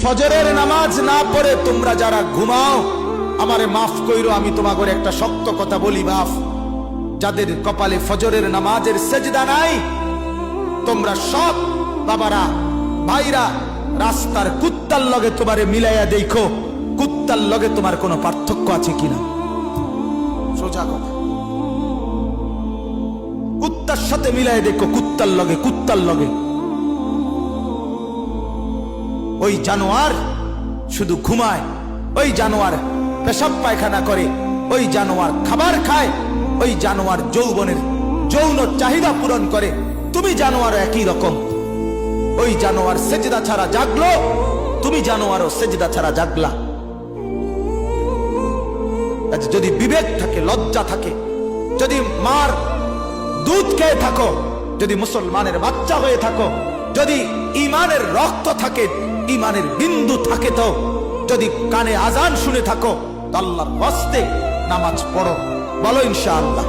ফজরের নামাজ না পড়ে তোমরা যারা ঘুমাও, আমারে মাফ কইরো, আমি তোমাকে একটা শক্ত কথা বলি বাপ, যাদের কপালে ফজরের নামাজের সেজদা নাই, তোমরা সব বাবারা ভাইরা রাস্তার কুত্তার লগে তোমারে মিলাইয়া দেখো, কুত্তার লগে তোমার কোনো পার্থক্য আছে কিনা। সোজা কথা, কুত্তার সাথে মিলাই দেখো, কুত্তার লগে, কুত্তার লগে। ওই জানোয়ার শুধু ঘুমায়, ওই জানোয়ার পেশাব পায়খানা করে, ওই জানোয়ার খাবার খায়, ওই জানোয়ার যৌবনের যৌন চাহিদা পূরণ করে। তুমি জানোয়ার একই রকম, ওই জানোয়ার সেজদা ছাড়া জাগলো, তুমি জানোয়ারও সেজদা ছাড়া জাগলা। যদি বিবেক থাকে, লজ্জা থাকে, যদি মার দুধ খেয়ে থাকো, যদি মুসলমানের বাচ্চা হয়ে থাকো, যদি ইমানের রক্ত থাকে, ইমানের বিন্দু থাকে, তো যদি কানে আজান শুনে থাকো, তো আল্লাহর হস্তে নামাজ পড়ো। বলো ইনশাআল্লাহ।